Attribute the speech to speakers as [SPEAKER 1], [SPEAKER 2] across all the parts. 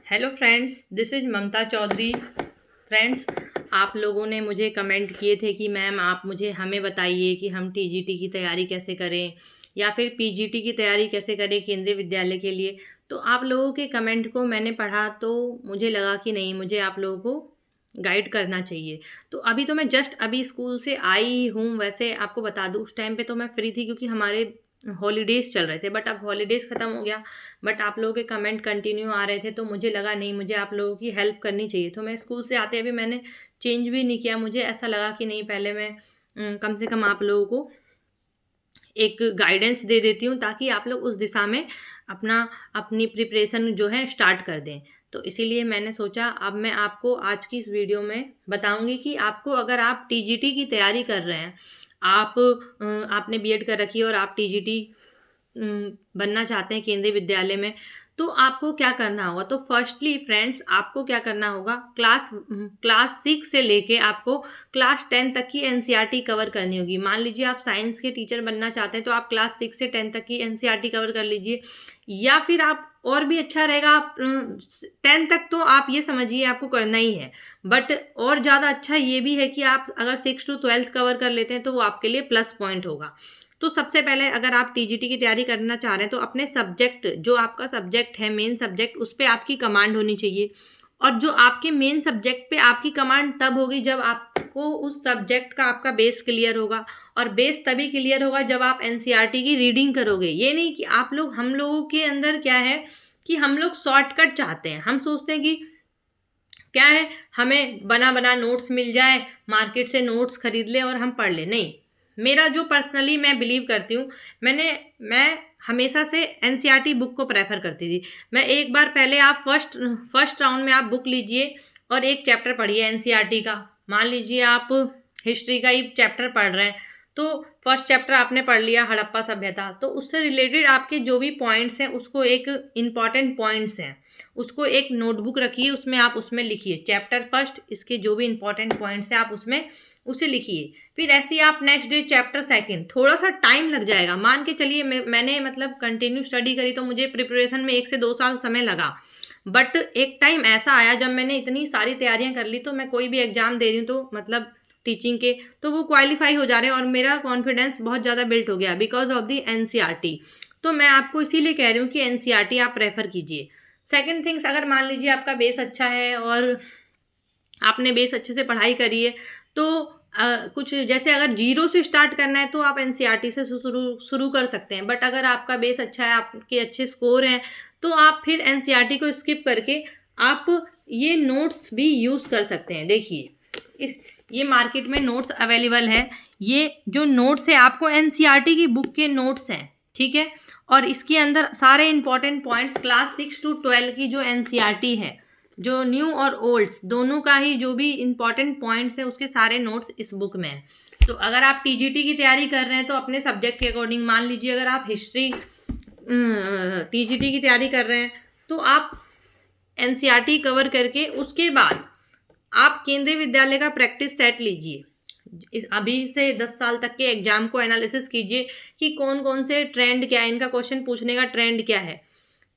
[SPEAKER 1] Hello friends, this is Mamta Chaudhary. Friends, आप लोगों ने मुझे कमेंट किए थे कि मैम आप हमें बताइए कि हम टीजीटी की तैयारी कैसे करें या फिर पीजीटी की तैयारी कैसे करें केंद्रीय विद्यालय के लिए। तो आप लोगों के कमेंट को मैंने पढ़ा तो मुझे लगा कि नहीं, मुझे आप लोगों को गाइड करना चाहिए। तो अभी तो मैं जस्ट अभी स्कूल से आई हूँ। वैसे आपको बता दूँ, उस टाइम पे तो मैं फ्री थी क्योंकि हमारे हॉलीडेज़ चल रहे थे, बट अब हॉलीडेज़ ख़त्म हो गया। बट आप लोगों के कमेंट कंटिन्यू आ रहे थे तो मुझे लगा नहीं, मुझे आप लोगों की हेल्प करनी चाहिए। तो मैं स्कूल से आते अभी मैंने चेंज भी नहीं किया। मुझे ऐसा लगा कि नहीं, पहले मैं कम से कम आप लोगों को एक गाइडेंस दे देती हूँ ताकि आप लोग उस दिशा में अपनी प्रिपरेशन जो है स्टार्ट कर दें। तो इसीलिए मैंने सोचा अब मैं आपको आज की इस वीडियो में बताऊंगी कि आपको, अगर आप टीजीटी की तैयारी कर रहे हैं, आपने बीएड कर रखी है और आप टीजीटी बनना चाहते हैं केंद्रीय विद्यालय में, तो आपको क्या करना होगा। तो फर्स्टली फ्रेंड्स, आपको क्या करना होगा, क्लास 6 से लेके आपको क्लास 10 तक की एनसीईआरटी कवर करनी होगी। मान लीजिए आप साइंस के टीचर बनना चाहते हैं तो आप क्लास 6 से 10 तक की एनसीईआरटी कवर कर लीजिए। या फिर आप, और भी अच्छा रहेगा, आप 10 तक तो आप ये समझिए आपको करना ही है। बट और ज़्यादा अच्छा ये भी है कि आप अगर 6 to 12 कवर कर लेते हैं तो वो आपके लिए प्लस पॉइंट होगा। तो सबसे पहले अगर आप टीजीटी की तैयारी करना चाह रहे हैं तो अपने सब्जेक्ट, जो आपका सब्जेक्ट है मेन सब्जेक्ट, उस पर आपकी कमांड होनी चाहिए। और जो आपके मेन सब्जेक्ट पे आपकी कमांड तब होगी जब आपको उस सब्जेक्ट का आपका बेस क्लियर होगा। और बेस तभी क्लियर होगा जब आप एनसीईआरटी की रीडिंग करोगे। ये नहीं कि हम लोगों के अंदर क्या है कि हम लोग शॉर्टकट चाहते हैं। हम सोचते हैं कि क्या है, हमें बना बना नोट्स मिल जाए, मार्केट से नोट्स खरीद ले और हम पढ़ ले। नहीं, मेरा जो पर्सनली मैं बिलीव करती हूँ, मैं हमेशा से एनसीईआरटी बुक को प्रेफर करती थी। मैं एक बार पहले, आप फर्स्ट राउंड में आप बुक लीजिए और एक चैप्टर पढ़िए एनसीईआरटी का। मान लीजिए आप हिस्ट्री का ही चैप्टर पढ़ रहे हैं, तो फर्स्ट चैप्टर आपने पढ़ लिया हड़प्पा सभ्यता, तो उससे रिलेटेड आपके जो भी पॉइंट्स हैं, उसको एक इम्पॉर्टेंट पॉइंट्स हैं, उसको एक नोटबुक रखिए, उसमें आप उसमें लिखिए चैप्टर फर्स्ट, इसके जो भी इंपॉर्टेंट पॉइंट्स हैं आप उसमें उसे लिखिए। फिर ऐसे ही आप नेक्स्ट डे चैप्टर सेकंड, थोड़ा सा टाइम लग जाएगा। मान के चलिए मैंने मतलब कंटिन्यू स्टडी करी तो मुझे प्रिपरेशन में 1 से 2 साल समय लगा। बट एक टाइम ऐसा आया जब मैंने इतनी सारी तैयारियां कर ली, तो मैं कोई भी एग्जाम दे रही हूँ तो मतलब टीचिंग के, तो वो क्वालिफाई हो जा रहे हैं और मेरा कॉन्फिडेंस बहुत ज़्यादा बिल्ड हो गया बिकॉज ऑफ दी एनसीईआरटी। तो मैं आपको इसीलिए कह रही हूँ कि एनसीईआरटी आप प्रेफर कीजिए। सेकंड थिंग्स, अगर मान लीजिए आपका बेस अच्छा है और आपने बेस अच्छे से पढ़ाई करी है, तो कुछ जैसे अगर जीरो से स्टार्ट करना है तो आप एनसीईआरटी से शुरू कर सकते हैं। बट अगर आपका बेस अच्छा है, आपके अच्छे स्कोर हैं, तो आप फिर एनसीईआरटी को स्किप करके आप ये नोट्स भी यूज़ कर सकते हैं। देखिए, ये मार्केट में नोट्स अवेलेबल है। ये जो नोट्स है आपको एनसीईआरटी की बुक के नोट्स हैं, ठीक है। और इसके अंदर सारे इंपॉर्टेंट पॉइंट्स क्लास 6 to 12 की जो एनसीईआरटी है, जो न्यू और ओल्ड्स दोनों का ही जो भी इंपॉर्टेंट पॉइंट्स है, उसके सारे नोट्स इस बुक में हैं। तो अगर आप टीजीटी की तैयारी कर रहे हैं तो अपने सब्जेक्ट के अकॉर्डिंग, मान लीजिए अगर आप हिस्ट्री टीजीटी की तैयारी कर रहे हैं तो आप एनसीईआरटी कवर करके उसके बाद आप केंद्रीय विद्यालय का प्रैक्टिस सेट लीजिए। अभी से 10 साल तक के एग्जाम को एनालिसिस कीजिए कि कौन कौन से ट्रेंड क्या है, इनका क्वेश्चन पूछने का ट्रेंड क्या है,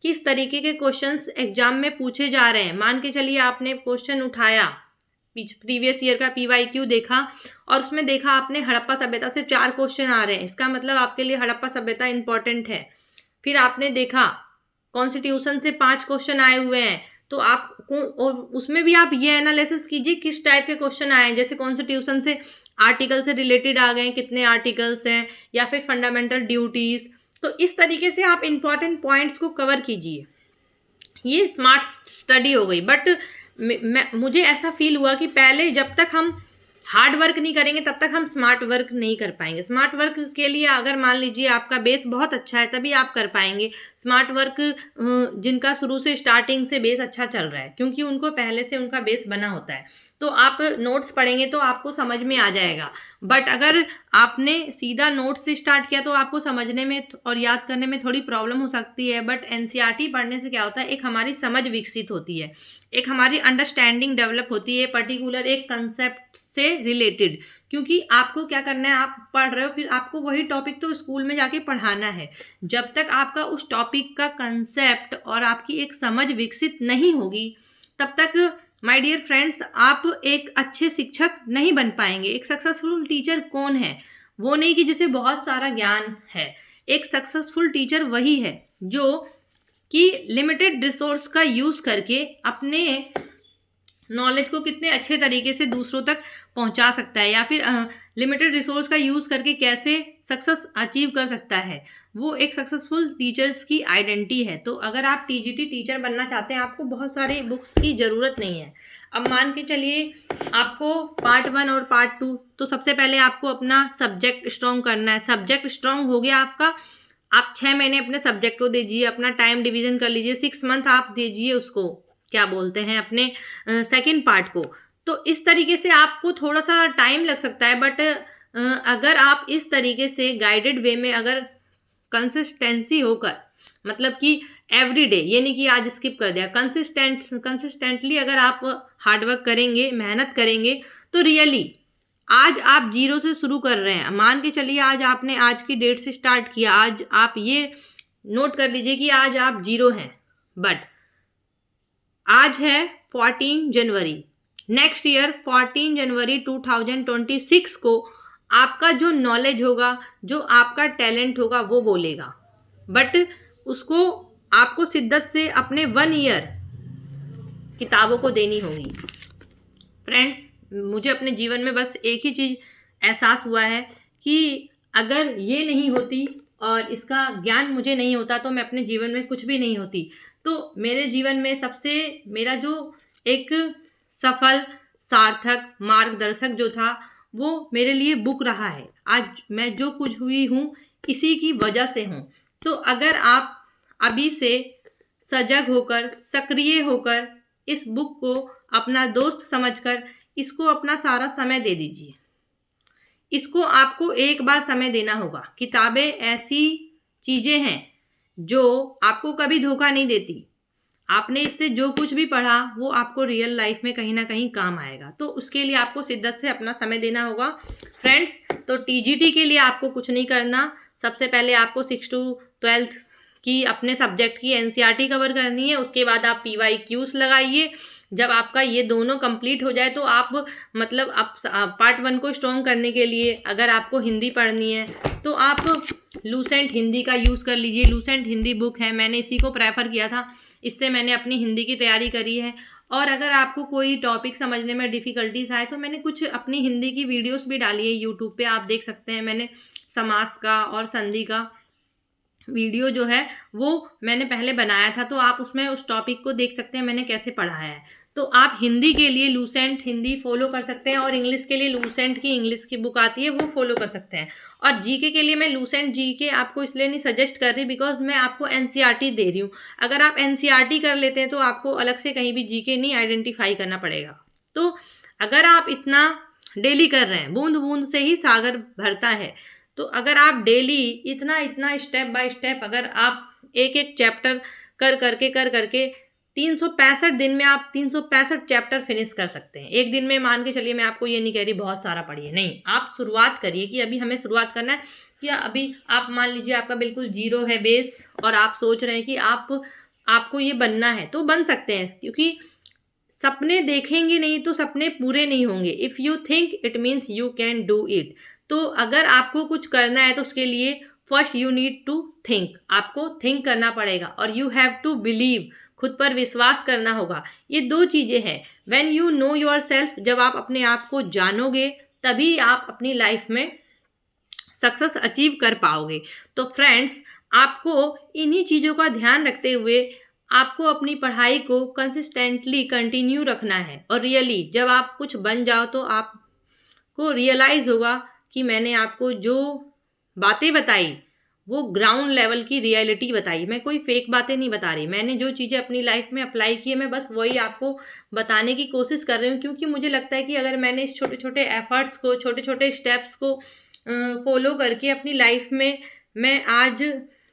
[SPEAKER 1] किस तरीके के क्वेश्चंस एग्जाम में पूछे जा रहे हैं। मान के चलिए आपने क्वेश्चन उठाया, प्रीवियस ईयर का पीवाईक्यू देखा और उसमें देखा आपने हड़प्पा सभ्यता से 4 क्वेश्चन आ रहे हैं, इसका मतलब आपके लिए हड़प्पा सभ्यता इंपॉर्टेंट है। फिर आपने देखा कॉन्स्टिट्यूशन से 5 क्वेश्चन आए हुए हैं, तो आप और उसमें भी आप ये एनालिसिस कीजिए किस टाइप के क्वेश्चन आए हैं। जैसे कॉन्स्टिट्यूशन से आर्टिकल से रिलेटेड आ गए, कितने आर्टिकल्स हैं, या फिर फंडामेंटल ड्यूटीज़। तो इस तरीके से आप इंपॉर्टेंट पॉइंट्स को कवर कीजिए। ये स्मार्ट स्टडी हो गई। बट मुझे ऐसा फील हुआ कि पहले जब तक हम हार्ड वर्क नहीं करेंगे तब तक हम स्मार्ट वर्क नहीं कर पाएंगे। स्मार्ट वर्क के लिए अगर मान लीजिए आपका बेस बहुत अच्छा है तभी आप कर पाएंगे स्मार्ट वर्क। जिनका शुरू से स्टार्टिंग से बेस अच्छा चल रहा है, क्योंकि उनको पहले से उनका बेस बना होता है, तो आप नोट्स पढ़ेंगे तो आपको समझ में आ जाएगा। बट अगर आपने सीधा नोट से स्टार्ट किया तो आपको समझने में और याद करने में थोड़ी प्रॉब्लम हो सकती है। बट एनसीईआरटी पढ़ने से क्या होता है, एक हमारी समझ विकसित होती है, एक हमारी अंडरस्टैंडिंग डेवलप होती है पर्टिकुलर एक कंसेप्ट से रिलेटेड। क्योंकि आपको क्या करना है, आप पढ़ रहे हो, फिर आपको वही टॉपिक तो स्कूल में जाके पढ़ाना है। जब तक आपका उस टॉपिक का कंसेप्ट और आपकी एक समझ विकसित नहीं होगी, तब तक माय डियर फ्रेंड्स आप एक अच्छे शिक्षक नहीं बन पाएंगे। एक सक्सेसफुल टीचर कौन है? वो नहीं कि जिसे बहुत सारा ज्ञान है। एक सक्सेसफुल टीचर वही है जो कि लिमिटेड रिसोर्स का यूज़ करके अपने नॉलेज को कितने अच्छे तरीके से दूसरों तक पहुंचा सकता है, या फिर लिमिटेड रिसोर्स का यूज़ करके कैसे सक्सेस अचीव कर सकता है। वो एक सक्सेसफुल टीचर्स की आइडेंटिटी है। तो अगर आप टीजीटी टीचर बनना चाहते हैं, आपको बहुत सारे बुक्स की ज़रूरत नहीं है। अब मान के चलिए आपको पार्ट 1 और पार्ट 2, तो सबसे पहले आपको अपना सब्जेक्ट स्ट्रॉन्ग करना है। सब्जेक्ट स्ट्रॉन्ग हो गया आपका, आप 6 महीने अपने सब्जेक्ट को दीजिए, अपना टाइम डिवीज़न कर लीजिए, 6 मंथ आप दीजिए उसको, क्या बोलते हैं, अपने सेकंड पार्ट को। तो इस तरीके से आपको थोड़ा सा टाइम लग सकता है, बट अगर आप इस तरीके से गाइडेड वे में अगर कंसिस्टेंसी होकर, मतलब कि एवरी डे, ये नहीं कि आज स्किप कर दिया, कंसिस्टेंटली अगर आप हार्डवर्क करेंगे, मेहनत करेंगे, तो रियली आज आप जीरो से शुरू कर रहे हैं। मान के चलिए आज आपने आज की डेट से स्टार्ट किया, आज आप ये नोट कर लीजिए कि आज आप जीरो हैं, बट आज है 14 जनवरी, नेक्स्ट ईयर 14 जनवरी 2026 को आपका जो नॉलेज होगा, जो आपका टैलेंट होगा, वो बोलेगा। बट उसको आपको शिद्दत से अपने 1 ईयर किताबों को देनी होगी। फ्रेंड्स, मुझे अपने जीवन में बस एक ही चीज़ एहसास हुआ है कि अगर ये नहीं होती और इसका ज्ञान मुझे नहीं होता तो मैं अपने जीवन में कुछ भी नहीं होती। तो मेरे जीवन में सबसे मेरा जो एक सफल सार्थक मार्गदर्शक जो था, वो मेरे लिए बुक रहा है। आज मैं जो कुछ हुई हूँ इसी की वजह से हूँ। तो अगर आप अभी से सजग होकर, सक्रिय होकर इस बुक को अपना दोस्त समझकर इसको अपना सारा समय दे दीजिए। इसको आपको एक बार समय देना होगा। किताबें ऐसी चीज़ें हैं जो आपको कभी धोखा नहीं देती। आपने इससे जो कुछ भी पढ़ा वो आपको रियल लाइफ में कहीं ना कहीं काम आएगा। तो उसके लिए आपको शिद्दत से अपना समय देना होगा फ्रेंड्स। तो टीजीटी के लिए आपको कुछ नहीं करना। सबसे पहले आपको 6 to 12 की अपने सब्जेक्ट की एनसीईआरटी कवर करनी है। उसके बाद आप पीवाईक्यूज लगाइए। जब आपका ये दोनों कंप्लीट हो जाए तो आप मतलब आप पार्ट 1 को स्ट्रॉन्ग करने के लिए अगर आपको हिंदी पढ़नी है तो आप लूसेंट हिंदी का यूज़ कर लीजिए। लूसेंट हिंदी बुक है, मैंने इसी को प्रेफर किया था, इससे मैंने अपनी हिंदी की तैयारी करी है। और अगर आपको कोई टॉपिक समझने में डिफ़िकल्टीज आए तो मैंने कुछ अपनी हिंदी की वीडियोस भी डाली है यूट्यूब पे, आप देख सकते हैं। मैंने समास का और संधि का वीडियो जो है वो मैंने पहले बनाया था, तो आप उसमें उस टॉपिक को देख सकते हैं मैंने कैसे पढ़ाया है। तो आप हिंदी के लिए लूसेंट हिंदी फॉलो कर सकते हैं और इंग्लिश के लिए लूसेंट की इंग्लिश की बुक आती है वो फॉलो कर सकते हैं। और जीके के लिए मैं लूसेंट जीके आपको इसलिए नहीं सजेस्ट कर रही बिकॉज मैं आपको एनसीईआरटी दे रही हूँ। अगर आप एनसीईआरटी कर लेते हैं तो आपको अलग से कहीं भी जीके नहीं आइडेंटिफाई करना पड़ेगा। तो अगर आप इतना डेली कर रहे हैं, बूंद बूंद से ही सागर भरता है, तो अगर आप डेली इतना इतना स्टेप बाय स्टेप अगर आप एक एक चैप्टर कर करके 365 दिन में आप 365 चैप्टर फिनिश कर सकते हैं एक दिन में। मान के चलिए, मैं आपको ये नहीं कह रही बहुत सारा पढ़िए, नहीं, आप शुरुआत करिए कि अभी हमें शुरुआत करना है। कि अभी आप मान लीजिए आपका बिल्कुल जीरो है बेस और आप सोच रहे हैं कि आपको ये बनना है, तो बन सकते हैं। क्योंकि सपने देखेंगे नहीं तो सपने पूरे नहीं होंगे। If you think it means you can do it. तो अगर आपको कुछ करना है तो उसके लिए first you need to think, आपको थिंक करना पड़ेगा और यू हैव टू बिलीव, खुद पर विश्वास करना होगा। ये दो चीज़ें हैं। When you know your self, जब आप अपने आप को जानोगे तभी आप अपनी लाइफ में सक्सेस अचीव कर पाओगे। तो फ्रेंड्स, आपको इन्हीं चीज़ों का ध्यान रखते हुए आपको अपनी पढ़ाई को कंसिस्टेंटली कंटिन्यू रखना है। और रियली जब आप कुछ बन जाओ तो आपको रियलाइज़ होगा कि मैंने आपको जो बातें बताई वो ग्राउंड लेवल की रियलिटी बताई। मैं कोई फेक बातें नहीं बता रही, मैंने जो चीज़ें अपनी लाइफ में अप्लाई की है मैं बस वही आपको बताने की कोशिश कर रही हूँ, क्योंकि मुझे लगता है कि अगर मैंने इस छोटे छोटे एफर्ट्स को, छोटे छोटे स्टेप्स को फॉलो करके अपनी लाइफ में मैं आज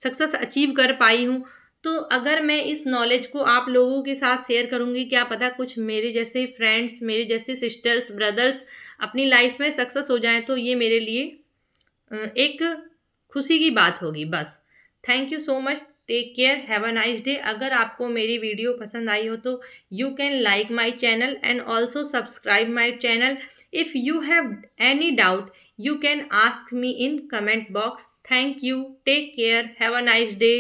[SPEAKER 1] सक्सेस अचीव कर पाई हूँ, तो अगर मैं इस नॉलेज को आप लोगों के साथ शेयर करूँगी, क्या पता कुछ मेरे जैसे फ्रेंड्स, मेरे जैसे सिस्टर्स, ब्रदर्स अपनी लाइफ में सक्सेस हो जाएँ, तो ये मेरे लिए एक खुशी की बात होगी बस। Thank you so much, take care, have a nice day. अगर आपको मेरी वीडियो पसंद आई हो तो you can like my channel and also subscribe my channel. If you have any doubt you can ask me in comment box. Thank you, take care, have a nice day.